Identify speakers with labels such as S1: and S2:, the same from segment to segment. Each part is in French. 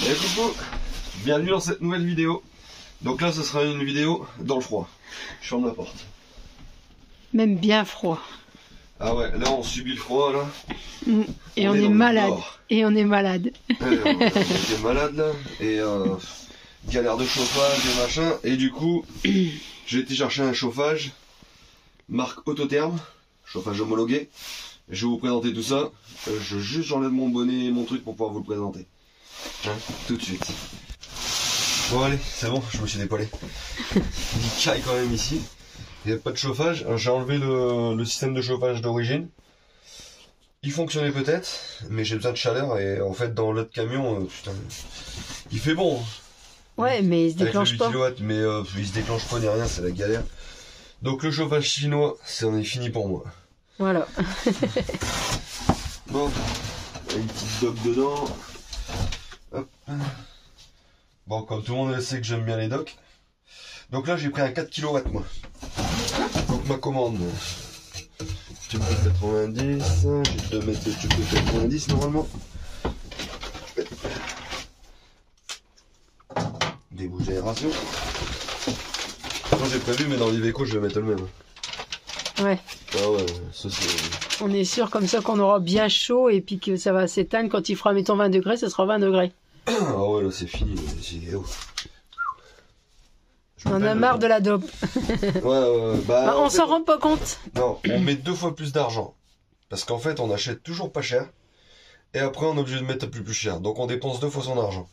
S1: Et coucou, bienvenue dans cette nouvelle vidéo. Donc là ce sera une vidéo dans le froid. Je ferme la porte.
S2: Même bien froid.
S1: Ah ouais, là on subit le froid là.
S2: Et on est malade. Et on est malade.
S1: Ouais, on était malade là. Et galère de chauffage et machin. Et du coup, j'ai été chercher un chauffage. Marque Autotherme. Chauffage homologué. Je vais vous présenter tout ça. J'enlève mon bonnet et mon truc pour pouvoir vous le présenter. Hein, tout de suite. Bon allez, c'est bon, je me suis dépoilé. Il caille quand même ici. Il n'y a pas de chauffage. J'ai enlevé le système de chauffage d'origine. Il fonctionnait peut-être, mais j'ai besoin de chaleur et en fait dans l'autre camion, putain, il fait bon.
S2: Ouais, mais il se déclenche pas.
S1: Mais il se déclenche pas ni rien, c'est la galère. Donc le chauffage chinois, c'en est fini pour moi.
S2: Voilà.
S1: Bon, une petite dock dedans. Hop. Bon, comme tout le monde sait que j'aime bien les docks. Donc là j'ai pris un 4 kW moi. Donc ma commande. Tube de 90, j'ai 2 mètres de tube de 90 normalement. Des bouches d'aération. J'ai prévu, mais dans l'Iveco je vais mettre le même.
S2: Ouais.
S1: Ah ouais, ça c'est.
S2: On est sûr comme ça qu'on aura bien chaud et puis que ça va s'éteindre quand il fera mettons 20 degrés, ça sera 20 degrés.
S1: Ah ouais, là c'est fini.
S2: On en a marre de la dope.
S1: Ouais, bah,
S2: on s'en rend pas compte.
S1: Non, on met 2 fois plus d'argent. Parce qu'en fait, on achète toujours pas cher. Et après, on est obligé de mettre plus cher. Donc, on dépense 2 fois son argent.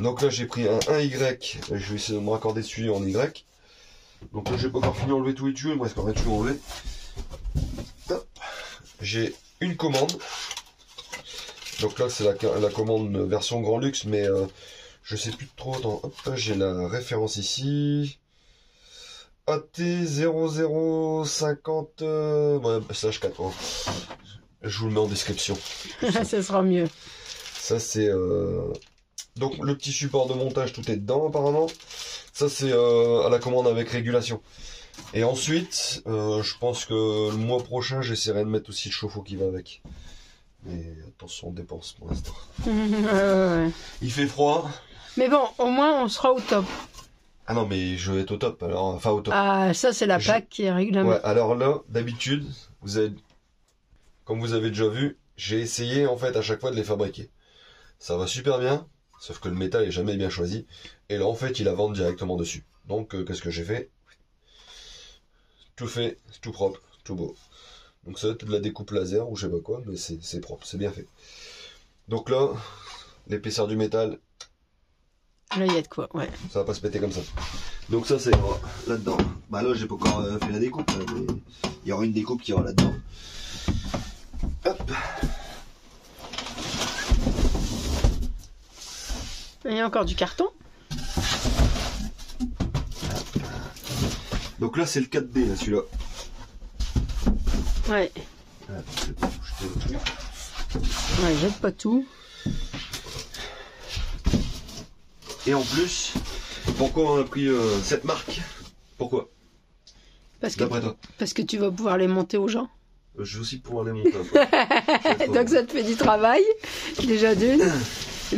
S1: Donc là, j'ai pris un 1Y. Je vais essayer de me raccorder dessus en Y. Donc là, j'ai pas encore fini d'enlever tous les tuyaux. Il me reste encore un tuyau enlevé. J'ai une commande. Donc là, c'est la commande version grand luxe. Mais je sais plus trop. Hop, j'ai la référence ici. AT0050 ouais, /4. Hein. Je vous le mets en description.
S2: Ça sera mieux.
S1: Ça c'est donc le petit support de montage, tout est dedans apparemment. Ça c'est à la commande avec régulation. Et ensuite, je pense que le mois prochain, j'essaierai de mettre aussi le chauffe-eau qui va avec. Mais attention, on dépense pour l'instant.
S2: Ouais.
S1: Il fait froid.
S2: Mais bon, au moins on sera au top.
S1: Ah non, mais je vais être au top, alors, enfin au top.
S2: Ah, ça c'est la PAC qui est réglement.
S1: Ouais, alors là, d'habitude, comme vous avez déjà vu, j'ai essayé en fait à chaque fois de les fabriquer. Ça va super bien, sauf que le métal est jamais bien choisi. Et là en fait, ils la vendent directement dessus. Donc qu'est-ce que j'ai fait? Tout fait, tout propre, tout beau. Donc ça va être de la découpe laser ou je sais pas quoi, mais c'est propre, c'est bien fait. Donc là, l'épaisseur du métal.
S2: Là, il y a de quoi, ouais.
S1: Ça va pas se péter comme ça. Donc ça, c'est là-dedans. Bah là, j'ai pas encore fait la découpe, mais il y aura une découpe qui ira là-dedans. Hop.
S2: Il y a encore du carton.
S1: Hop. Donc là, c'est le 4D, là, celui-là.
S2: Ouais.
S1: Hop, je vais pas jeter le truc.
S2: Ouais, jette pas tout.
S1: Et en plus, pourquoi on a pris cette marque? Pourquoi? D'après toi?
S2: Parce que tu vas pouvoir les monter aux gens.
S1: Je vais aussi pouvoir les monter un peu.
S2: Donc ça te fait du travail, déjà d'une.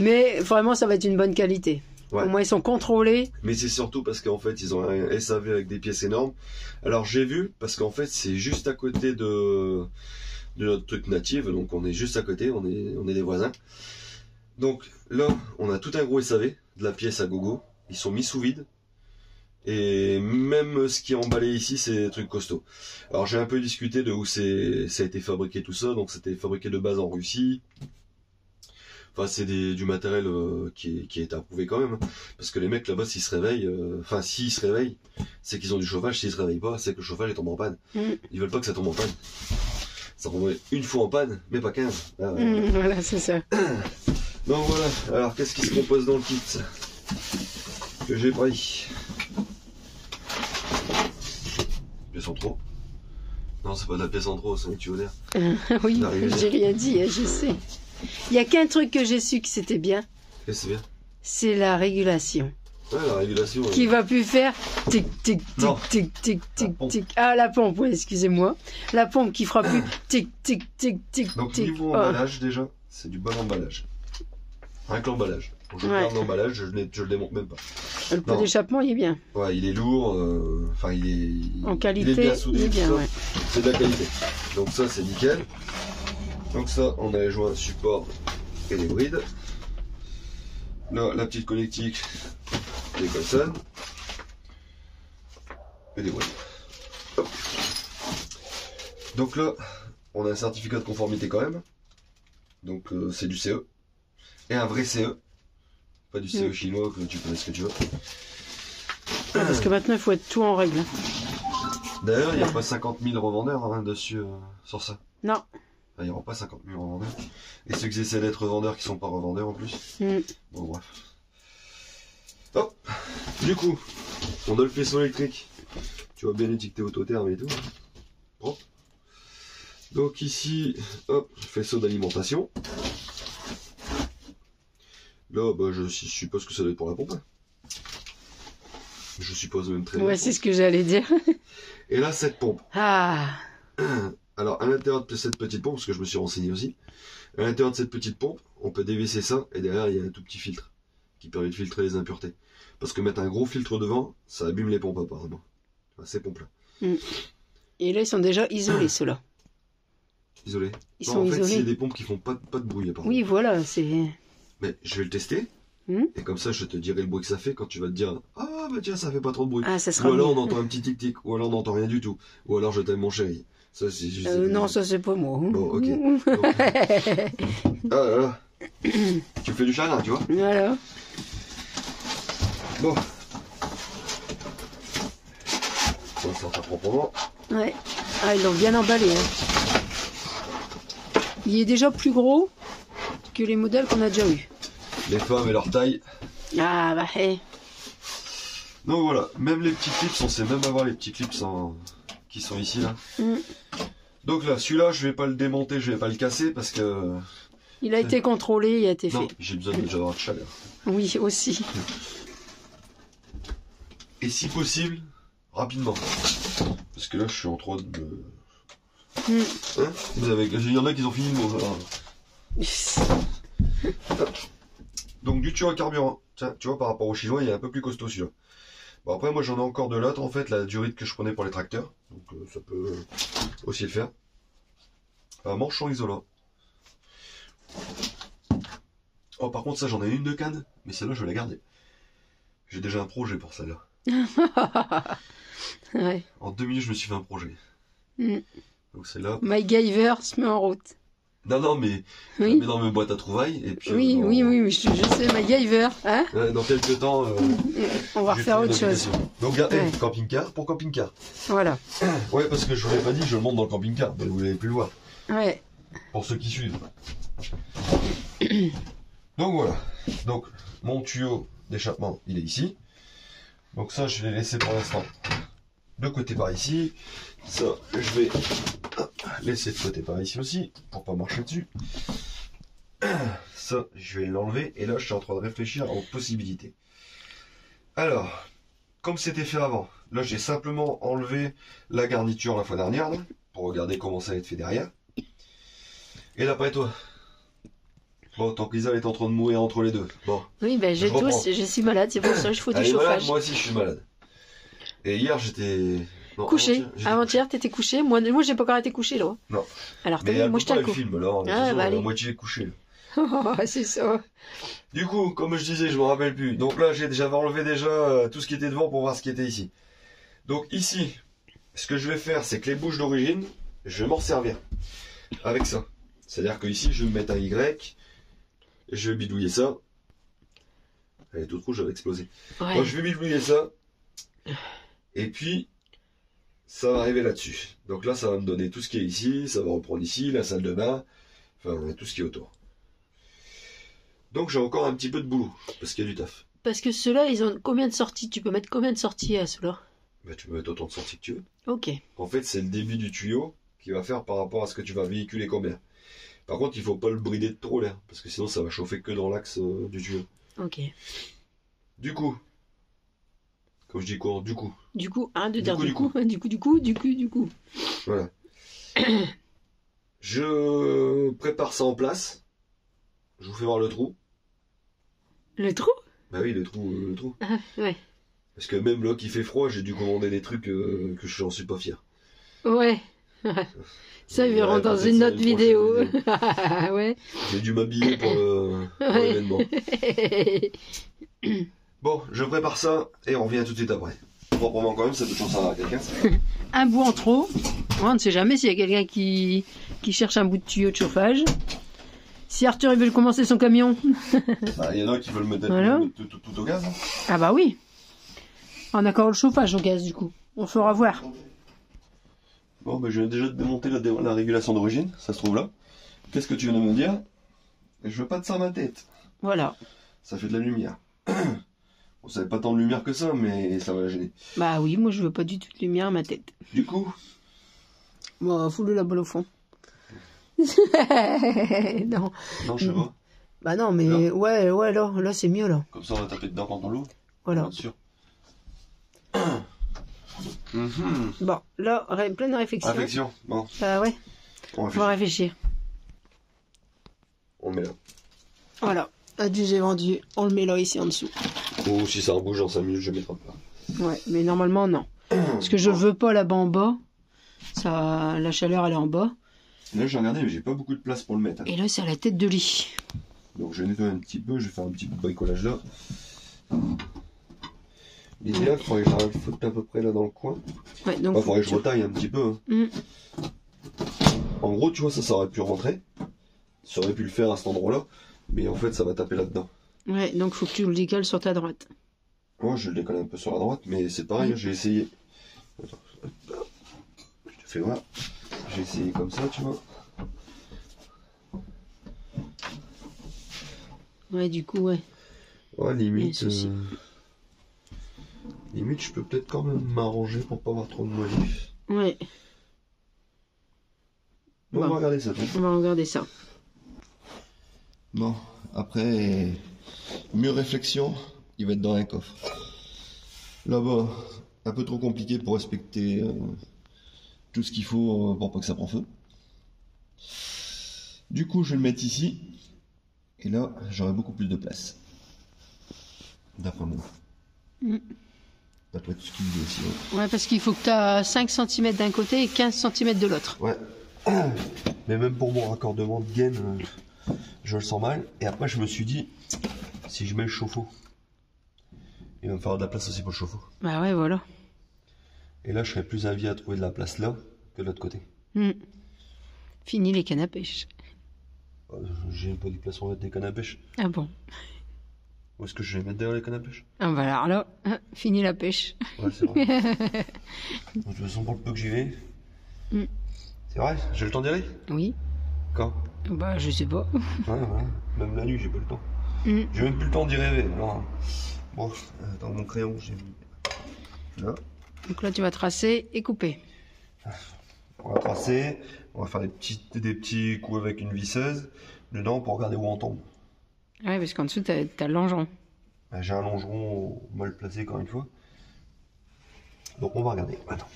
S2: Mais vraiment, ça va être une bonne qualité. Ouais. Au moins, ils sont contrôlés.
S1: Mais c'est surtout parce qu'en fait, ils ont un SAV avec des pièces énormes. Alors j'ai vu, parce qu'en fait, c'est juste à côté de notre truc native. Donc on est juste à côté, on est des voisins. Donc là, on a tout un gros SAV, de la pièce à gogo. Ils sont mis sous vide. Et même ce qui est emballé ici, c'est des trucs costauds. Alors j'ai un peu discuté de où ça a été fabriqué tout ça. Donc c'était fabriqué de base en Russie. Enfin c'est du matériel qui est approuvé quand même. Parce que les mecs là-bas, s'ils se réveillent, s'ils se réveillent, c'est qu'ils ont du chauffage. S'ils se réveillent pas, c'est que le chauffage est tombé en panne. Ils veulent pas que ça tombe en panne. Ça tombe une fois en panne, mais pas 15.
S2: Voilà, c'est ça.
S1: Donc voilà, alors qu'est-ce qui se compose dans le kit que j'ai pris? Pièce en trop. Non, c'est pas de la pièce en trop, c'est un tuyau d'air.
S2: Oui, j'ai rien dit, je sais. Il y a qu'un truc que j'ai su que c'était bien.
S1: Qu'est-ce que c'est bien?
S2: C'est la régulation.
S1: Ouais, la régulation.
S2: Qui va plus faire tic tic tic tic tic tic tic. Ah, la pompe, oui, excusez-moi. La pompe qui fera plus tic tic tic tic.
S1: Donc niveau emballage déjà, c'est du bon emballage. Rien que l'emballage. Je garde l'emballage, je le démonte même pas.
S2: Le pot d'échappement, il est bien.
S1: Ouais, il est lourd. Enfin, il est.
S2: En qualité,
S1: il est bien soudé.
S2: Il est bien, ouais.
S1: C'est de la qualité. Donc ça, c'est nickel. Donc ça, on a les joints support et les brides. Là, la petite connectique, des Colson et des brides. Hop. Donc là, on a un certificat de conformité quand même. Donc c'est du CE. Et un vrai CE. Pas du CE chinois que tu connais ce que tu veux.
S2: Parce que maintenant, il faut être tout en règle.
S1: D'ailleurs, il n'y a pas 50 000 revendeurs dessus sur ça.
S2: Non.
S1: Il n'y aura pas 50 000 revendeurs. Et ceux qui essaient d'être revendeurs qui sont pas revendeurs en plus. Bon, bref. Hop. Du coup, on a le faisceau électrique. Tu vois bien étiqueté autotherme et tout. Propre. Donc ici, hop, faisceau d'alimentation. Là, bah, je suppose que ça doit être pour la pompe. Je suppose même très bien.
S2: Ouais, c'est ce que j'allais dire.
S1: Et là, cette pompe.
S2: Ah.
S1: Alors, à l'intérieur de cette petite pompe, parce que je me suis renseigné aussi, à l'intérieur de cette petite pompe, on peut dévisser ça, et derrière, il y a un tout petit filtre qui permet de filtrer les impuretés. Parce que mettre un gros filtre devant, ça abîme les pompes apparemment. Enfin, ces pompes-là.
S2: Et là, ils sont déjà isolés, ceux-là.
S1: Isolés.
S2: Ils
S1: non,
S2: sont
S1: en fait,
S2: isolés.
S1: c'est des pompes qui font pas de bruit apparemment.
S2: Oui, voilà, c'est...
S1: Mais je vais le tester. Et comme ça, je te dirai le bruit que ça fait quand tu vas te dire « Ah, bah tiens, ça fait pas trop de bruit.
S2: Ah, ça sera
S1: Ou alors
S2: mieux.
S1: on entend un petit tic-tic, ou alors on n'entend rien du tout. Ou alors je t'aime mon chéri. Ça, c'est juste...
S2: non, ça c'est pas moi.
S1: Bon, ok. Donc... ah là là. Tu fais du chagrin, tu vois.
S2: Voilà.
S1: Bon. On va sortir proprement.
S2: Ouais. Ah, ils l'ont bien emballé. Hein. Il est déjà plus gros que les modèles qu'on a déjà eu.
S1: Les femmes et leur taille.
S2: Ah bah hey.
S1: Donc voilà, même les petits clips, on sait même avoir les petits clips qui sont ici là. Donc là, celui-là, je vais pas le démonter, je vais pas le casser parce que...
S2: Il a été contrôlé, il a été fait.
S1: Non, j'ai besoin déjà d'avoir de chaleur.
S2: Oui, aussi.
S1: Et si possible, rapidement. Parce que là, je suis en train de... Hein, il y en a qui ont fini de manger. Donc du tuyau à carburant. Tiens, tu vois, par rapport au chinois, il est un peu plus costaud celui-là. Bon, après, moi, j'en ai encore de l'autre, en fait, la durite que je prenais pour les tracteurs. Donc ça peut aussi le faire. Un manchon isolant. Oh, par contre, ça, j'en ai une de canne, mais celle-là, je vais la garder. J'ai déjà un projet pour celle-là.
S2: Ouais.
S1: En 2 minutes, je me suis fait un projet. Donc celle-là.
S2: MacGyver se met en route.
S1: Non, mais je la mets dans mes boîtes à trouvailles. Et puis,
S2: oui, je sais, MacGyver. Hein,
S1: dans quelques temps,
S2: on va refaire autre chose.
S1: Donc, regardez, camping-car pour camping-car.
S2: Voilà.
S1: Ouais, parce que je vous l'ai pas dit, je le monte dans le camping-car, mais vous l'avez pu le voir.
S2: Ouais.
S1: Pour ceux qui suivent. Donc voilà. Donc, mon tuyau d'échappement, il est ici. Donc ça, je vais laisser pour l'instant de côté par ici. Ça, je vais laisser de côté par ici aussi, pour pas marcher dessus. Ça, je vais l'enlever. Et là, je suis en train de réfléchir aux possibilités. Alors, comme c'était fait avant, là, j'ai simplement enlevé la garniture la fois dernière, là, pour regarder comment ça va être fait derrière. Et d'après toi? Bon, tant qu'Isa est en train de mourir entre les deux. Bon.
S2: Oui, ben je suis malade, c'est pour ça que je faut du chauffage.
S1: Malade, moi aussi, je suis malade. Et hier, j'étais...
S2: Couché. Avant-hier, t'étais couché. Moi, j'ai pas encore été couché, là.
S1: Non.
S2: Alors, t'as vu, moi, je t'ai
S1: le film, alors. La moitié couché.
S2: C'est ça.
S1: Du coup, comme je disais, je me rappelle plus. Donc là, j'avais enlevé déjà tout ce qui était devant pour voir ce qui était ici. Donc ici, ce que je vais faire, c'est que les bouches d'origine, je vais m'en servir. Avec ça. C'est-à-dire que ici, je vais me mettre un Y. Je vais bidouiller ça. Elle est toute rouge, elle va exploser.
S2: Ouais.
S1: Moi, je vais bidouiller ça. Et puis, ça va arriver là-dessus. Donc là, ça va me donner tout ce qui est ici. Ça va reprendre ici, la salle de bain. Enfin, tout ce qui est autour. Donc, j'ai encore un petit peu de boulot. Parce qu'il y a du taf.
S2: Parce que ceux-là, ils ont combien de sorties? Tu peux mettre combien de sorties à ceux-là?
S1: Bah, tu peux mettre autant de sorties que tu veux.
S2: Ok.
S1: En fait, c'est le début du tuyau qui va faire par rapport à ce que tu vas véhiculer combien. Par contre, il faut pas le brider de trop l'air, parce que sinon ça va chauffer que dans l'axe du tuyau.
S2: Ok.
S1: Du coup, comme je dis quoi, du coup.
S2: Du coup, du coup.
S1: Voilà. Je prépare ça en place. Je vous fais voir le trou.
S2: Le trou?
S1: Bah oui, le trou.
S2: Ah, ouais.
S1: Parce que même là qu'il fait froid, j'ai dû commander des trucs que j'en suis pas fier.
S2: Ouais. Ça, ils verront dans une autre vidéo. Ouais.
S1: J'ai dû m'habiller pour l'événement. Bon, je prépare ça et on revient tout de suite après. Proprement quand même, ça peut toujours servir à quelqu'un.
S2: Un bout en trop. On ne sait jamais s'il y a quelqu'un qui cherche un bout de tuyau de chauffage. Si Arthur il veut commencer son camion.
S1: Bah, il y en a qui veulent mettre
S2: voilà.
S1: tout au gaz. Hein.
S2: Ah bah oui. On a encore le chauffage au gaz du coup. On fera voir.
S1: Bon, bah, je viens déjà de démonter la régulation d'origine. Ça se trouve là. Qu'est-ce que tu viens de me dire? Je veux pas de ça à ma tête.
S2: Voilà.
S1: Ça fait de la lumière. Bon, ça fait pas tant de lumière que ça, mais ça va la gêner.
S2: Bah oui, moi je veux pas du tout de lumière à ma tête.
S1: Du coup.
S2: Bon, foule la balle au fond. Non.
S1: Non, je sais pas.
S2: Bah non, mais
S1: là.
S2: ouais, là c'est mieux là.
S1: Comme ça, on va taper dedans quand on l'ouvre.
S2: Voilà.
S1: Bien sûr.
S2: Bon, là, pleine réflexion.
S1: Réflexion. Bon.
S2: Bah ouais. On va réfléchir.
S1: On le met là.
S2: Voilà. Adieu, j'ai vendu. On le met là ici en dessous.
S1: Ou si ça bouge en 5 minutes, je le mettrai pas.
S2: Ouais, mais normalement non. Parce que je le veux pas là-bas en bas. Ça, la chaleur elle est en bas.
S1: Là j'ai regardé mais j'ai pas beaucoup de place pour le mettre. Hein.
S2: Et là c'est à la tête de lit.
S1: Donc je vais nettoyer un petit peu, je vais faire un petit peu de bricolage là. L'idéal, il faudrait que je le foute à peu près là dans le coin.
S2: Ouais, donc
S1: il faudrait que je retaille un petit peu. Hein. En gros, tu vois, ça aurait pu rentrer. Ça aurait pu le faire à cet endroit-là. Mais en fait, ça va taper là-dedans.
S2: Ouais, donc faut que tu le décales sur ta droite.
S1: Moi, je le décolle un peu sur la droite, mais c'est pareil, j'ai essayé. Attends, je te fais voir. J'ai essayé comme ça, tu vois.
S2: Ouais, du coup, ouais.
S1: Ouais, limite. Limite, je peux peut-être quand même m'arranger pour pas avoir trop de motifs.
S2: Ouais.
S1: Bon, on va regarder ça.
S2: On va regarder ça.
S1: Bon, après, mieux réflexion, il va être dans un coffre. Là-bas, un peu trop compliqué pour respecter tout ce qu'il faut pour pas que ça prenne feu. Du coup, je vais le mettre ici. Et là, j'aurai beaucoup plus de place. D'après moi. D'après tout ce qu'il dit aussi.
S2: Ouais, parce qu'il faut que tu as 5 cm d'un côté et 15 cm de l'autre.
S1: Ouais. Mais même pour mon raccordement de gaine, je le sens mal. Et après, je me suis dit, si je mets le chauffe-eau, il va me falloir de la place aussi pour le chauffe-eau.
S2: Bah ouais, voilà.
S1: Et là, je serais plus avis à trouver de la place là que de l'autre côté.
S2: Fini les cannes à pêche.
S1: J'ai pas dit place pour mettre des cannes à pêche.
S2: Ah bon?
S1: Où est-ce que je vais mettre derrière les cannes à pêche?
S2: Ah bah alors là, fini la pêche.
S1: Ouais, c'est vrai. De toute façon, pour le peu que j'y vais. C'est vrai? J'ai le temps d'y aller?
S2: Oui.
S1: Quand?
S2: Bah je sais pas.
S1: Ouais, voilà. Même la nuit, j'ai pas le temps. J'ai même plus le temps d'y rêver. Alors, bon, dans mon crayon, j'ai mis là.
S2: Donc là, tu vas tracer et couper.
S1: On va tracer, on va faire des petits coups avec une visseuse dedans pour regarder où on tombe.
S2: Ouais, parce qu'en dessous, t'as le longeron.
S1: J'ai un longeron mal placé encore une fois. Donc on va regarder. Attends.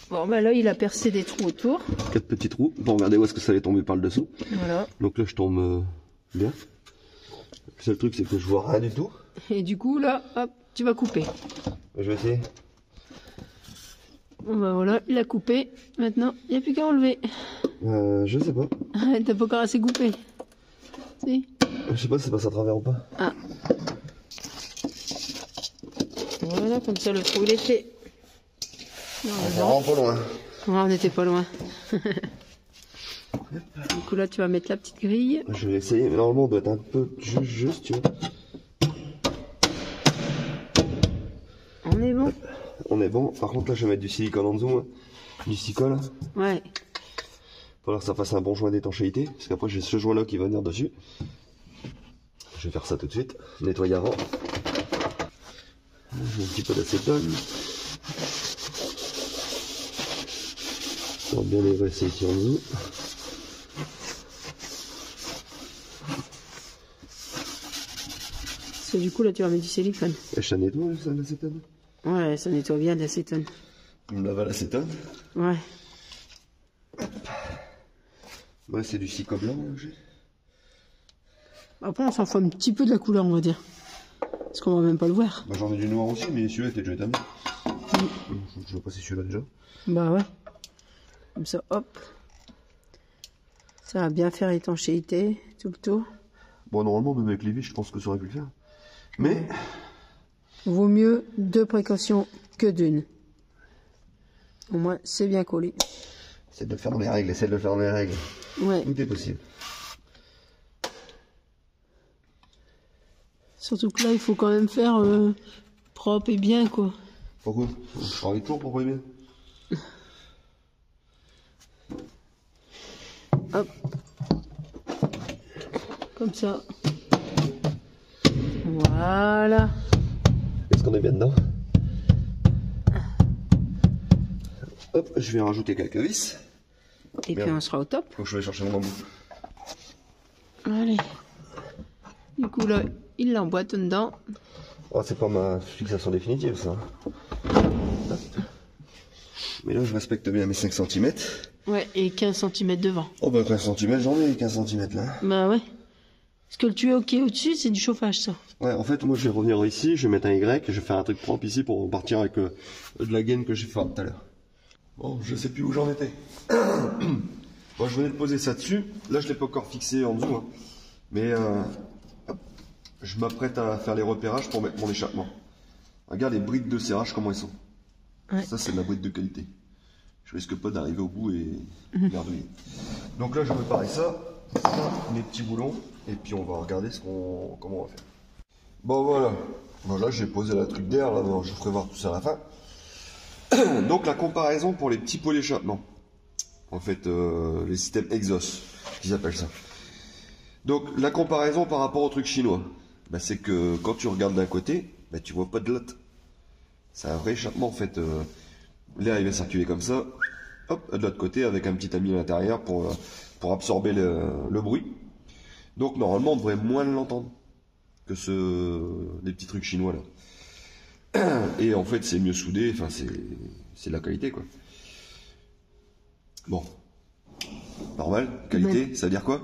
S2: Bon, bah là, il a percé des trous autour.
S1: 4 petits trous pour regarder où est-ce que ça allait tomber par le dessous.
S2: Voilà.
S1: Donc là, je tombe bien. Le seul truc, c'est que je vois rien du tout.
S2: Et du coup, là, hop, tu vas couper.
S1: Je vais essayer.
S2: Bon, bah voilà, il a coupé. Maintenant, il n'y a plus qu'à enlever.
S1: Je sais pas.
S2: T'as pas encore assez coupé. Si.
S1: Je sais pas si ça passe à travers ou pas.
S2: Ah. Voilà, comme ça, le trou, il est fait. Non,
S1: On est vraiment pas loin.
S2: Ouais, on n'était pas loin. Du coup, là, tu vas mettre la petite grille.
S1: Je vais essayer, mais normalement, on doit être un peu juste, tu vois.
S2: On est bon.
S1: On est bon. Par contre, là, je vais mettre du silicone en dessous. Hein. Du sicole.
S2: Ouais.
S1: Faudra que ça fasse un bon joint d'étanchéité. Parce qu'après, j'ai ce joint-là qui va venir dessus. Je vais faire ça tout de suite. Nettoyer avant. J'ai un petit peu d'acétone. On va bien les rester ici en dessous.
S2: Parce que du coup, là, tu vas mettre du silicone.
S1: Et ça nettoie, ça, l'acétone?
S2: Ouais, ça nettoie bien de l'acétone.
S1: On me lave à l'acétone.
S2: Ouais.
S1: Ouais, c'est du cico blanc, là, j'ai.
S2: Après, on s'en fout un petit peu de la couleur, on va dire. Parce qu'on va même pas le voir.
S1: Bah, j'en ai du noir aussi, mais celui-là était déjà établi. Je vais passer celui-là déjà.
S2: Bah ouais. Comme ça, hop. Ça va bien faire étanchéité tout le tour.
S1: Bon, normalement, même avec les vis, je pense que ça aurait pu le faire. Mais...
S2: Vaut mieux 2 précautions que d'une. Au moins, c'est bien collé.
S1: Essaye de le faire dans les règles, essaye de le faire dans les règles.
S2: Ouais.
S1: Tout est possible.
S2: Surtout que là, il faut quand même faire propre et bien, quoi.
S1: Pourquoi? Je travaille toujours pour pas bien.
S2: Hop. Comme ça. Voilà.
S1: Est-ce qu'on est bien dedans? Hop, je vais rajouter quelques vis.
S2: Et puis on sera au top.
S1: Faut que je vais chercher mon embout.
S2: Allez. Du coup, là, il l'emboîte dedans.
S1: Oh, c'est pas ma fixation définitive, ça. Mais là, je respecte bien mes 5 cm.
S2: Ouais, et 15 cm devant.
S1: Oh, bah 15 cm, j'en ai 15 cm là.
S2: Bah ouais. Parce que le tuyau qui est au-dessus, c'est du chauffage, ça.
S1: Ouais, en fait, moi, je vais revenir ici, je vais mettre un Y, je vais faire un truc propre ici pour repartir avec de la gaine que j'ai fait tout à l'heure. Bon, je sais plus où j'en étais. Bon, je venais de poser ça dessus. Là, je l'ai pas encore fixé en dessous, hein. Mais hop, je m'apprête à faire les repérages pour mettre mon échappement. Regarde les brides de serrage, comment elles sont.
S2: Ouais.
S1: Ça, c'est de la bride de qualité. Je risque pas d'arriver au bout et merdouiller. Donc là, je prépare ça, mes petits boulons, et puis on va regarder comment on va faire. Bon, voilà. Bon, là, j'ai posé la truc d'air, là, je vous ferai voir tout ça à la fin. Donc la comparaison pour les petits pots d'échappement. En fait, les systèmes exhaust, qu'ils appellent ça. Donc la comparaison par rapport au truc chinois, bah, c'est que quand tu regardes d'un côté, bah, tu vois pas de l'autre. C'est un vrai échappement en fait. L'air il va circuler comme ça, hop, de l'autre côté avec un petit tamis à l'intérieur pour absorber le bruit. Donc normalement on devrait moins l'entendre que les petits trucs chinois là. Et en fait c'est mieux soudé, enfin c'est de la qualité quoi. Bon, normal, qualité, ça veut dire quoi?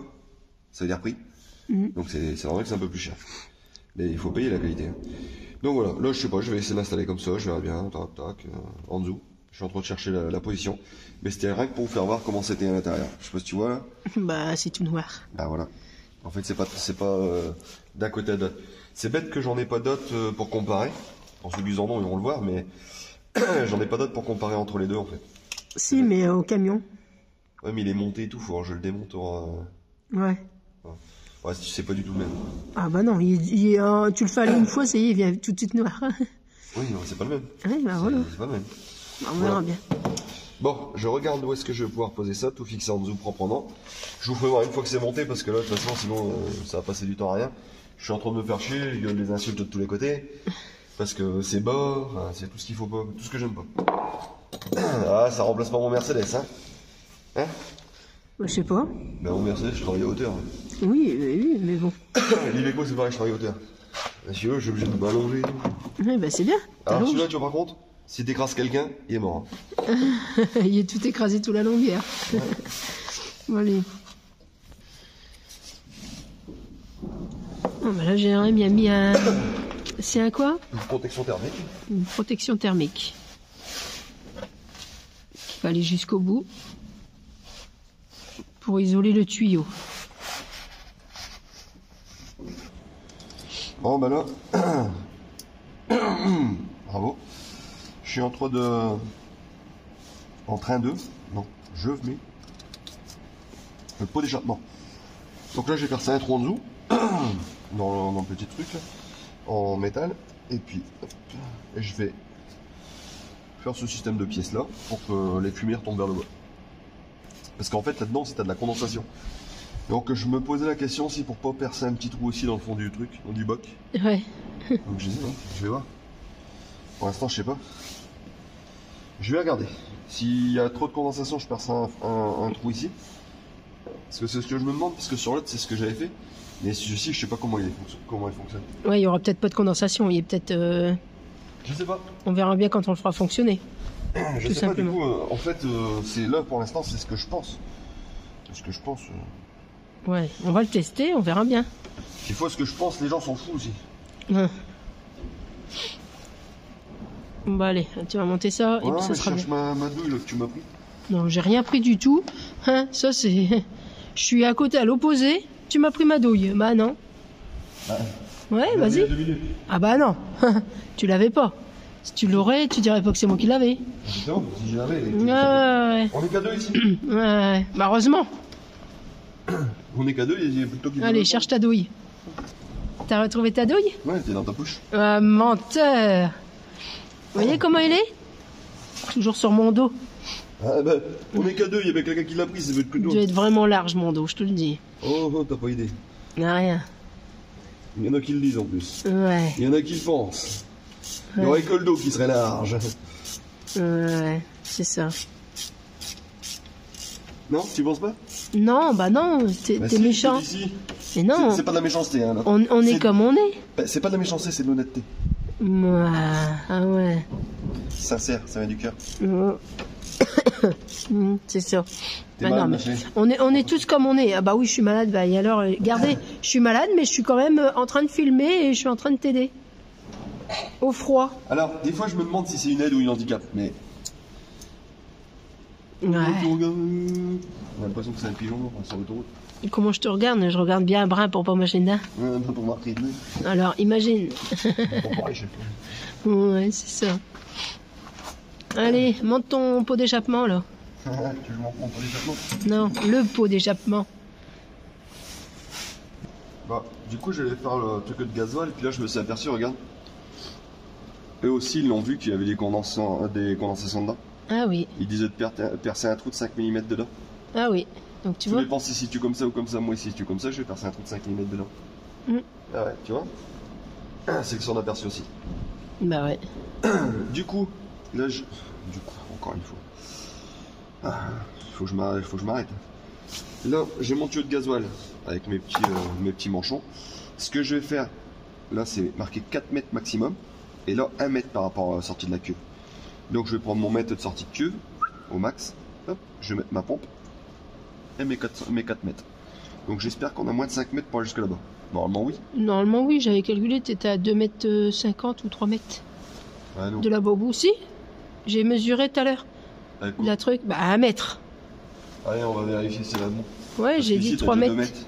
S1: Ça veut dire prix. Donc c'est normal que c'est un peu plus cher. Mais il faut payer la qualité. Hein. Donc voilà, là je sais pas, je vais essayer de l'installer comme ça, je verrai bien, tac, tac, en dessous. Je suis en train de chercher la position. Mais c'était rien que pour vous faire voir comment c'était à l'intérieur. Je sais pas si tu vois là.
S2: Bah c'est tout noir.
S1: Bah voilà. En fait c'est pas d'un côté à l'autre. C'est bête que j'en ai pas d'autres pour comparer. En ceux qu'ils en ont, ils vont le voir, mais j'en ai pas d'autres pour comparer entre les deux en fait.
S2: Si, mais au camion.
S1: Ouais, mais il est monté et tout, faut que je le démonte.
S2: Ouais.
S1: Ouais, c'est pas du tout le même.
S2: Ah bah non, tu le fais aller une fois, ça y est, il vient tout de suite noir.
S1: Oui, non, c'est pas le même.
S2: Ouais, bah voilà.
S1: C'est pas le même.
S2: On verra bien.
S1: Bon, je regarde où est-ce que je vais pouvoir poser ça, tout fixer en dessous proprement. Je vous ferai voir une fois que c'est monté, parce que là, de toute façon, sinon, ça va passer du temps à rien. Je suis en train de me faire chier, je gueule des insultes de tous les côtés. Parce que c'est bas, enfin, c'est tout ce qu'il faut pas, tout ce que j'aime pas. Ah, ça remplace pas mon Mercedes, hein? Hein?
S2: Bah, je sais pas.
S1: Ben, mon Mercedes, je travaille à hauteur.
S2: Oui, mais bon.
S1: L'Iveco, c'est pareil, je travaille à hauteur. Si je suis obligé de m'allonger et tout.
S2: Ouais, bah c'est bien.
S1: Alors, celui-là, tu vois, par contre, si t'écrases quelqu'un, il est mort.
S2: Il est tout écrasé tout la longueur.
S1: Ouais.
S2: Bon, allez. Oh, bah là, j'ai un mis un... C'est un quoi?
S1: Une protection thermique.
S2: Une protection thermique. Qui va aller jusqu'au bout. Pour isoler le tuyau.
S1: Bon, ben là... Bravo. Je suis en train de... Non, je mets... le pot d'échappement. Donc là, j'ai percé un trou en dessous. dans le petit truc, là, en métal. Et puis, hop, et je vais faire ce système de pièces là pour que les fumées retombent vers le bas. Parce qu'en fait, là-dedans, c'est de la condensation. Donc je me posais la question si pour pas percer un petit trou aussi dans le fond du truc, du boc.
S2: Ouais.
S1: Donc je sais, hein, je vais voir. Pour l'instant, je sais pas. Je vais regarder. S'il y a trop de condensation, je perce un trou ici. Parce que c'est ce que je me demande, parce que sur l'autre, c'est ce que j'avais fait. Mais celui-ci, je sais pas comment il fonctionne.
S2: Ouais, il y aura peut-être pas de condensation. Il y a peut-être.
S1: Je sais pas.
S2: On verra bien quand on le fera fonctionner.
S1: Je
S2: Tout
S1: sais
S2: simplement.
S1: pas du coup. En fait, c'est là pour l'instant, c'est ce que je pense. Ce que je pense.
S2: Ouais, on va le tester, on verra bien.
S1: Des fois, ce que je pense, les gens s'en foutent aussi.
S2: Bon, bah allez, tu vas monter ça, et puis ça
S1: mais
S2: sera
S1: je cherche
S2: bien.
S1: ma douille là, que tu m'as pris.
S2: Non, j'ai rien pris du tout. Hein, ça c'est... Je suis à côté, à l'opposé. Tu m'as pris ma douille. Bah non. Ouais, vas-y. Ah bah non. Tu l'avais pas. Si tu l'aurais, tu dirais pas que c'est moi qui l'avais.
S1: Non, si je l'avais.
S2: Ouais.
S1: On est qu'à deux ici.
S2: Ouais. Bah heureusement.
S1: On est qu'à deux, il y a plutôt qu'il
S2: Allez, cherche ta douille. T'as retrouvé ta douille?
S1: Ouais, t'es dans ta poche.
S2: Ah, menteur. Vous voyez comment il est? Toujours sur mon dos.
S1: Ah bah, on est qu'à deux, il y avait quelqu'un qui l'a pris, c'est votre
S2: Il
S1: couteau.
S2: doit être vraiment large mon dos, je te le dis.
S1: Oh, t'as pas idée.
S2: Rien.
S1: Il y en a qui le disent en plus.
S2: Ouais.
S1: Il y en a qui le pensent. Il y aurait que le dos qui serait large.
S2: Ouais, c'est ça.
S1: Non, tu penses pas?
S2: Non, bah non, t'es
S1: Bah si,
S2: méchant.
S1: ici.
S2: Mais non,
S1: C'est pas de la méchanceté, hein, là.
S2: on est
S1: C'est-
S2: comme on est.
S1: Bah, c'est pas de la méchanceté, c'est de l'honnêteté.
S2: Ah ouais.
S1: Sincère, ça vient du cœur.
S2: C'est ça.
S1: T'es
S2: Bah
S1: malade,
S2: non, mais
S1: ma chérie?
S2: on est tous comme on est. Ah bah oui, je suis malade. Bah et alors, regardez, je suis malade, mais je suis quand même en train de filmer et je suis en train de t'aider. Au froid.
S1: Alors, des fois, je me demande si c'est une aide ou une handicap, mais...
S2: Ouais.
S1: On a l'impression que c'est un pigeon sur l'autoroute.
S2: Et comment je te regarde? Je regarde bien un brin pour pas m'imaginer.
S1: Un peu pour marquer de nez.
S2: Alors, imagine.
S1: Pour parler, je sais pas.
S2: Ouais, c'est ça. Allez, monte ton pot d'échappement là.
S1: Tu veux m'en prendre pour l'échappement?
S2: Non, le pot d'échappement.
S1: Bah, du coup, j'allais faire le truc de gasoil, et puis là, je me suis aperçu, regarde. Eux aussi, ils l'ont vu qu'il y avait des condensations dedans.
S2: Ah oui,
S1: Ils disaient de percer un trou de 5 mm dedans.
S2: ah oui. Donc tu
S1: Tout
S2: vois.
S1: dépend si tu comme ça ou comme ça. Moi, si tu comme ça, je vais percer un trou de 5 mm dedans.
S2: Mm.
S1: Ah ouais, tu vois. C'est que s'en aperçu aussi.
S2: Bah ouais.
S1: Du coup, là, du coup, encore une fois. Ah, faut que je m'arrête. Là, j'ai mon tuyau de gasoil avec mes petits manchons. Ce que je vais faire, là, c'est marqué 4 mètres maximum. Et là, 1 mètre par rapport à la sortie de la cuve. Donc, je vais prendre mon mètre de sortie de cuve, au max. Hop, je vais mettre ma pompe. Et mes 4 mètres. Donc, j'espère qu'on a moins de 5 mètres pour aller jusque là-bas. Normalement, oui.
S2: Normalement, oui, j'avais calculé, t'étais à 2,50 m ou 3 mètres
S1: Ah non.
S2: de là-bas au bout. Si, j'ai mesuré tout à l'heure.
S1: Allez, quoi.
S2: La truc, bah 1 mètre.
S1: Allez, on va vérifier si c'est là bon.
S2: Ouais,
S1: Parce
S2: j'ai
S1: qu'ici,
S2: dit
S1: t'as
S2: 3
S1: 2
S2: mètres.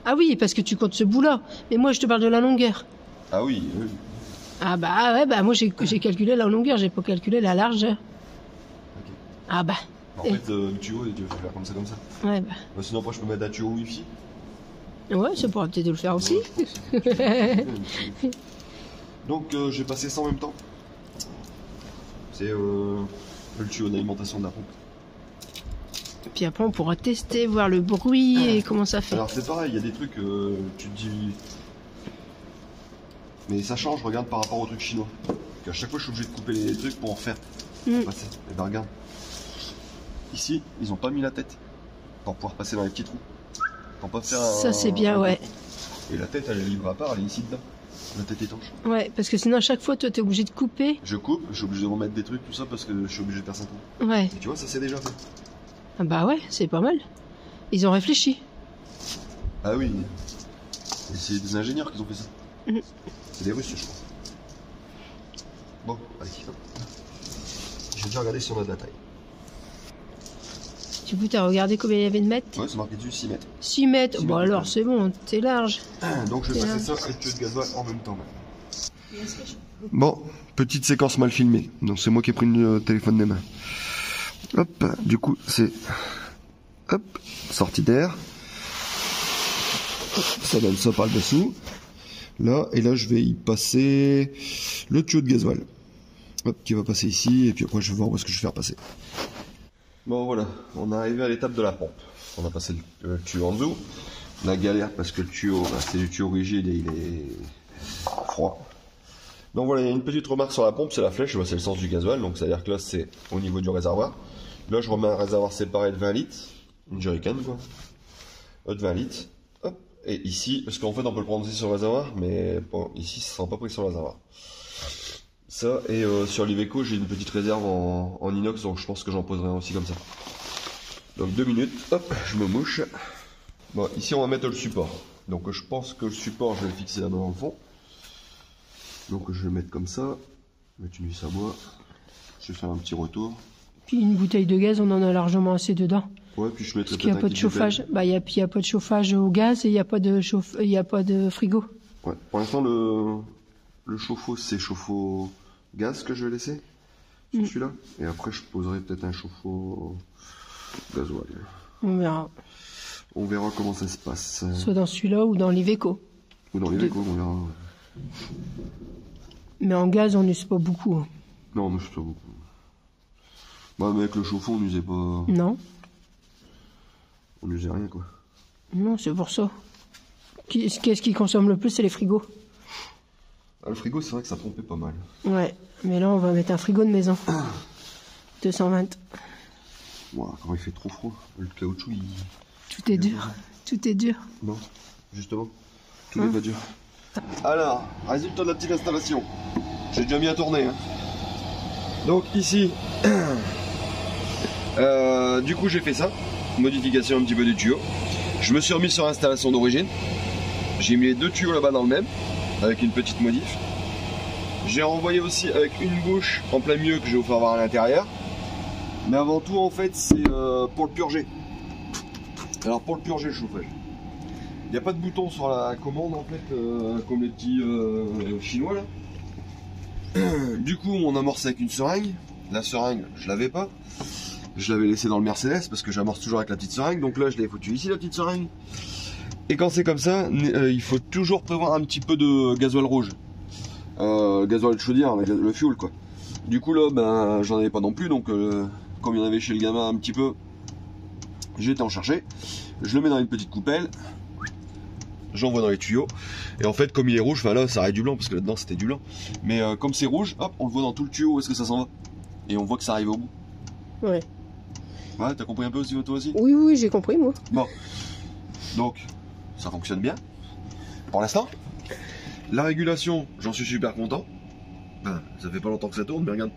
S2: Ah oui, parce que tu comptes ce bout-là. Mais moi, je te parle de la longueur.
S1: Ah oui, oui.
S2: Ah bah ouais, bah moi j'ai calculé la longueur, j'ai pas calculé la largeur.
S1: Ok.
S2: Ah bah,
S1: En fait, le tuyau, tu veux faire comme ça, comme ça.
S2: ouais bah.
S1: Bah, sinon, après, je peux mettre un tuyau Wi-Fi.
S2: Ouais, ça pourra peut-être le faire aussi.
S1: Donc, j'ai passé ça en même temps. C'est le tuyau d'alimentation de la pompe.
S2: Et puis après on pourra tester, voir le bruit et comment ça fait.
S1: Alors, c'est pareil, il y a des trucs, tu te dis. Mais ça change, regarde par rapport aux trucs chinois. À chaque fois, je suis obligé de couper les trucs pour en faire. Passer. Et ben, regarde. Ici, ils ont pas mis la tête pour pouvoir passer dans les petits trous. Pour pas faire
S2: Ça c'est bien, ouais.
S1: Et la tête, elle est libre à part, elle est ici dedans. La tête étanche.
S2: Ouais, parce que sinon à chaque fois toi t'es obligé de couper.
S1: Je coupe, je suis obligé de remettre des trucs, tout ça, parce que je suis obligé de faire ça tout.
S2: Ouais.
S1: Et tu vois, ça c'est déjà fait.
S2: Ah bah ouais, c'est pas mal. Ils ont réfléchi.
S1: Ah oui. Et c'est des ingénieurs qui ont fait ça.
S2: Mhm.
S1: C'est des Russes, je crois. Bon, allez. J'ai déjà regardé si on a de la taille.
S2: Du coup t'as regardé combien il y avait de mètres?
S1: Ouais, c'est marqué dessus 6 mètres.
S2: 6 mètres.
S1: 6
S2: Bon
S1: mètres,
S2: alors
S1: ouais.
S2: c'est bon, t'es large.
S1: Donc je vais
S2: C'est
S1: passer ça
S2: large.
S1: avec le tuyau de gasoil en même temps. Bon, petite séquence mal filmée. Donc c'est moi qui ai pris le téléphone des mains. Hop, du coup c'est... Hop, sortie d'air. Ça donne ça par le dessous. Là, et là je vais y passer le tuyau de gasoil. Hop, qui va passer ici, et puis après je vais voir où est-ce que je vais faire passer. Bon voilà, on est arrivé à l'étape de la pompe. On a passé le tuyau en dessous. On a galère parce que le tuyau, bah, c'est du tuyau rigide et il est froid. Donc voilà, il y a une petite remarque sur la pompe, c'est la flèche, bah, c'est le sens du gasoil, donc c'est-à-dire que là c'est au niveau du réservoir. Là je remets un réservoir séparé de 20 litres, une jerrycan quoi, de 20 litres. Hop. Et ici, parce qu'en fait on peut le prendre aussi sur le réservoir, mais bon, ici ça sera pas pris sur le réservoir. Ça, et sur l'Iveco j'ai une petite réserve en inox, donc je pense que j'en poserai un aussi comme ça. Donc 2 minutes, hop, je me mouche. Bon, ici on va mettre le support. Donc je pense que le support, je vais le fixer là-bas dans le fond. Donc je vais le mettre comme ça. Mettre une vis à bois. Je vais faire un petit retour.
S2: Puis une bouteille de gaz, on en a largement assez dedans.
S1: Ouais, puis je mettrai
S2: parce qu'il n'y a pas de chauffage. Bah, il y a pas de chauffage au gaz et il n'y a pas de frigo.
S1: Ouais. Pour l'instant, le chauffe-eau, c'est chauffe-eau gaz que je vais laisser sur celui-là. Et après, je poserai peut-être un chauffe-eau gasoil.
S2: On verra.
S1: On verra comment ça se passe.
S2: Soit dans celui-là ou dans l'Iveco.
S1: Ou dans l'Iveco, on verra.
S2: Mais en gaz, on n'use pas beaucoup.
S1: Non, on n'use pas beaucoup. Bah, mais avec le chauffe-eau, on n'usait pas.
S2: Non.
S1: On n'usait rien, quoi.
S2: Non, c'est pour ça. Qu'est-ce qui consomme le plus, c'est les frigos.
S1: Ah, le frigo, c'est vrai que ça pompait pas mal.
S2: Ouais, mais là, on va mettre un frigo de maison. 220.
S1: Wow, quand il fait trop froid, le caoutchouc, il...
S2: Tout est dur. Tout est dur.
S1: Non, justement. Tout n'est pas dur. Alors, résultat de la petite installation. J'ai déjà mis à tourner. Hein. Donc ici, du coup j'ai fait ça. Modification un petit peu du tuyau. Je me suis remis sur l'installation d'origine. J'ai mis les deux tuyaux là-bas dans le même, avec une petite modif. J'ai renvoyé aussi avec une bouche en plein milieu que je vais vous faire voir à l'intérieur. Mais avant tout, en fait, c'est pour le purger. Alors pour le purger le chauffage. Il n'y a pas de bouton sur la commande en fait, comme les petits chinois là. Du coup on amorce avec une seringue. La seringue je l'avais pas. Je l'avais laissée dans le Mercedes parce que j'amorce toujours avec la petite seringue. Donc là je l'ai foutu ici la petite seringue. Et quand c'est comme ça, il faut toujours prévoir un petit peu de gasoil rouge. Gasoil de chaudière, le fuel quoi. Du coup là ben j'en avais pas non plus. Donc comme il y en avait chez le gamin un petit peu, j'ai été en chercher. Je le mets dans une petite coupelle. J'envoie dans les tuyaux. Et en fait, comme il est rouge, enfin là, ça arrive du blanc, parce que là-dedans, c'était du blanc. Mais comme c'est rouge, hop, on le voit dans tout le tuyau où est-ce que ça s'en va. Et on voit que ça arrive au bout.
S2: Ouais.
S1: Ouais, t'as compris un peu aussi, toi aussi?
S2: Oui, oui, j'ai compris, moi.
S1: Bon. Donc, ça fonctionne bien. Pour l'instant. La régulation, j'en suis super content. Ben, ça fait pas longtemps que ça tourne, mais regarde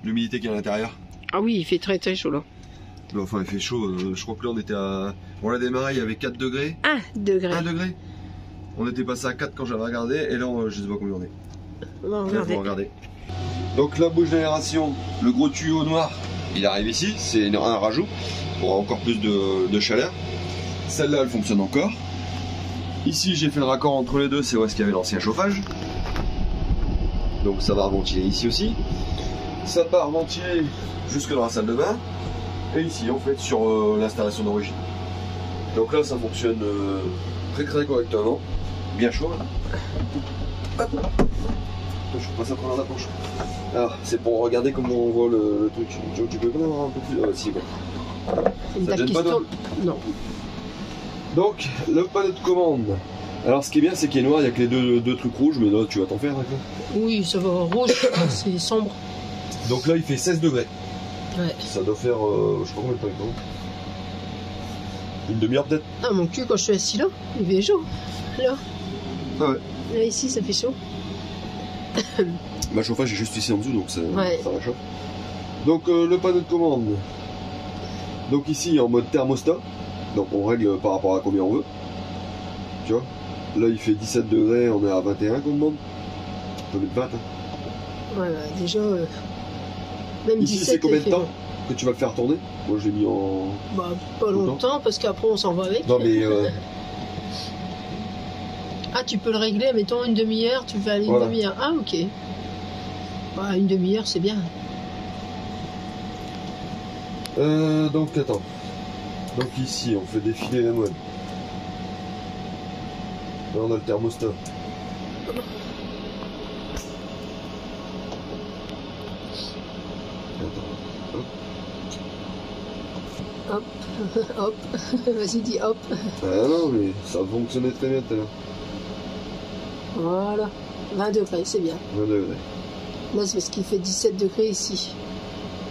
S1: l'humidité qu'il y a à l'intérieur.
S2: Ah oui, il fait très très chaud là.
S1: Enfin, il fait chaud. Je crois que là, on était à... On l'a démarré, il y avait 4 degrés.
S2: 1 degré.
S1: 1 degré. On était passé à 4 quand j'avais regardé, et là, je sais pas combien on est.
S2: On va regarder.
S1: Donc la bouche d'aération, le gros tuyau noir, il arrive ici, c'est un rajout pour encore plus de chaleur. Celle-là, elle fonctionne encore. Ici, j'ai fait le raccord entre les deux, c'est où est-ce qu'il y avait l'ancien chauffage. Donc ça va ventiler ici aussi. Ça part ventiler jusque dans la salle de bain. Et ici, en fait, sur l'installation d'origine. Donc là, ça fonctionne très très correctement. Bien chaud là. Hop. Je peux passer à travers la planche. Alors, c'est pour regarder comment on voit le truc. Tu peux pas avoir un peu plus. Si, bon.
S2: Une
S1: Ça
S2: table qui
S1: pas
S2: se tourne. Non.
S1: Donc, le panneau de commande. Alors, ce qui est bien, c'est qu'il est noir, il n'y a que les deux trucs rouges, mais là, tu vas t'en faire, d'accord?
S2: Oui, ça va rouge, c'est sombre.
S1: Donc là, il fait 16 degrés.
S2: Ouais.
S1: Ça doit faire, je sais pas combien de temps il tombe. Une demi-heure peut-être.
S2: Ah, mon cul, quand je suis assis là, il fait chaud. Là.
S1: Ah ouais.
S2: Là, ici, ça fait chaud.
S1: Ma chauffage est juste ici en dessous, donc ça va chaud. Donc, le panneau de commande. Donc ici, en mode thermostat. Donc, on règle par rapport à combien on veut. Tu vois. Là, il fait 17 degrés, on est à 21 qu'on demande. On peut mettre 20. Hein.
S2: Ouais, bah, déjà, même
S1: ici,
S2: 17.
S1: c'est combien de temps que tu vas le faire tourner? Moi, je l'ai mis en...
S2: Bah, pas longtemps, parce qu'après, on s'en va avec.
S1: Non, mais...
S2: Ah, tu peux le régler, mettons une demi-heure, tu fais aller une demi-heure. Ah, ok. Bah, une demi-heure, c'est bien.
S1: Donc, attends. Donc ici, on fait défiler la mode. Là, on a le thermostat.
S2: Hop, hop, vas-y dis hop.
S1: Ah non, mais ça fonctionnait très bien tout à l'heure.
S2: Voilà, 20 degrés, c'est bien.
S1: 20 degrés.
S2: Là, c'est parce qu'il fait 17 degrés ici.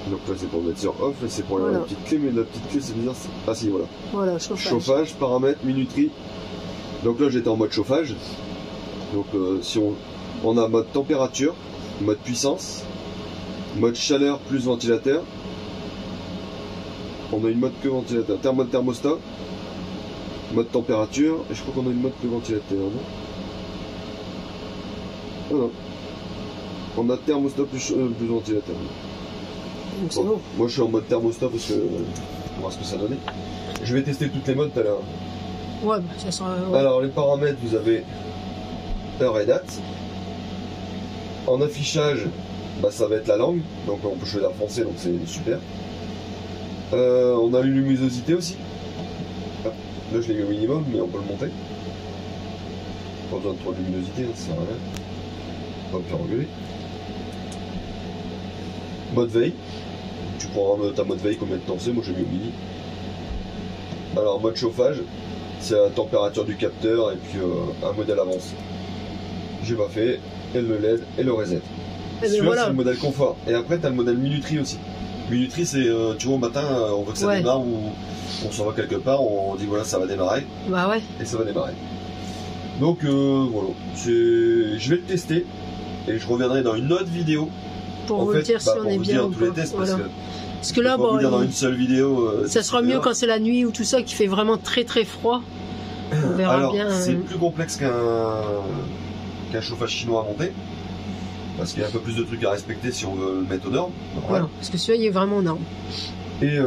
S1: Donc là, c'est pour mettre sur off, c'est pour la petite clé, mais la petite clé, c'est bizarre. Ah si, voilà.
S2: Voilà, chauffage.
S1: Chauffage, paramètres, minuterie. Donc là, j'étais en mode chauffage. Donc si on a mode température, mode puissance, mode chaleur plus ventilateur. On a une mode que ventilateur, mode thermostat. Mode température, et je crois qu'on a une mode plus ventilateur, non? Ah non. On a thermostat plus ventilateur.
S2: Donc c'est bon.
S1: Moi je suis en mode thermostat parce que on va voir ce que ça donne. Je vais tester toutes les modes tout à l'heure.
S2: Ouais, bah, ça sera. Ouais.
S1: Alors les paramètres, vous avez heure et date. En affichage, bah, ça va être la langue, donc on peut choisir français, donc c'est super. On a une luminosité aussi. Là je l'ai mis au minimum, mais on peut le monter. Pas besoin de trop de luminosité, hein, ça sert à rien. On va me faire engueuler. Mode veille. Tu prends ta mode veille combien de temps c'est, moi j'ai mis au mini. Alors mode chauffage, c'est la température du capteur et puis un modèle avance. J'ai pas fait, et le LED et le reset. Celui-là voilà. C'est le modèle confort. Et après tu as le modèle minuterie aussi. Minuterie c'est, tu vois au matin on veut que ça démarre ou on s'en va quelque part, on dit voilà ça va démarrer.
S2: Bah ouais.
S1: Et ça va démarrer. Donc voilà, je vais le tester et je reviendrai dans une autre vidéo.
S2: Pour vous dire si on est bien ou
S1: tous les tests
S2: voilà.
S1: Parce que là, bon, vous dire dans une seule vidéo.
S2: Ça sera mieux quand c'est la nuit ou tout ça qui fait vraiment très très froid. On verra
S1: alors,
S2: bien.
S1: C'est plus complexe qu'un chauffage chinois à monter. Parce qu'il y a un peu plus de trucs à respecter si on veut le mettre aux normes.
S2: Voilà, parce que celui-là il est vraiment aux normes.
S1: Et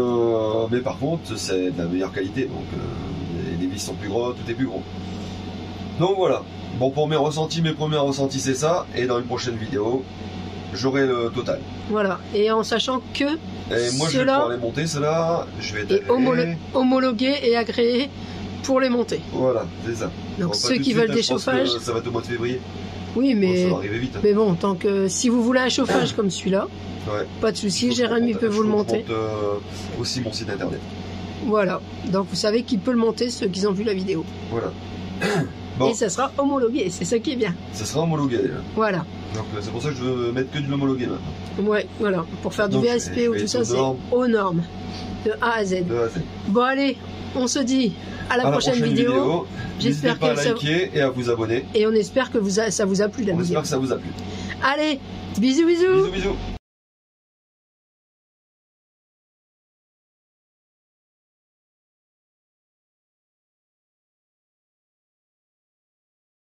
S1: mais par contre, c'est de la meilleure qualité. Donc les vis sont plus gros, tout est plus gros. Donc voilà. Bon, pour mes premiers ressentis, c'est ça. Et dans une prochaine vidéo, j'aurai le total.
S2: Voilà, et en sachant que
S1: et moi je vais pouvoir les monter, cela, je vais être
S2: homologué et agréé pour les monter.
S1: Voilà, c'est ça.
S2: Donc bon, ceux qui veulent des chauffages...
S1: Ça va être au mois de février.
S2: Oui, mais,
S1: bon, ça va arriver vite.
S2: Mais bon, tant que si vous voulez un chauffage comme celui-là, pas de souci, Jérémy peut vous le monter.
S1: Je monte aussi mon site internet.
S2: Voilà, donc vous savez qu'il peut le monter, ceux qui ont vu la vidéo.
S1: Voilà. Bon.
S2: Et ça sera homologué, c'est ça qui est bien.
S1: Ça sera homologué.
S2: Voilà.
S1: Donc c'est pour ça que je veux mettre que du homologué maintenant.
S2: Ouais, voilà. Pour faire du VSP ou tout ça, c'est aux normes. De A à Z. Bon allez, on se dit à la prochaine vidéo.
S1: J'espère que ça liker et à vous abonner.
S2: Et on espère que ça vous a plu la vidéo.
S1: On espère que ça vous a plu.
S2: Allez, bisous bisous.
S1: Bisous bisous.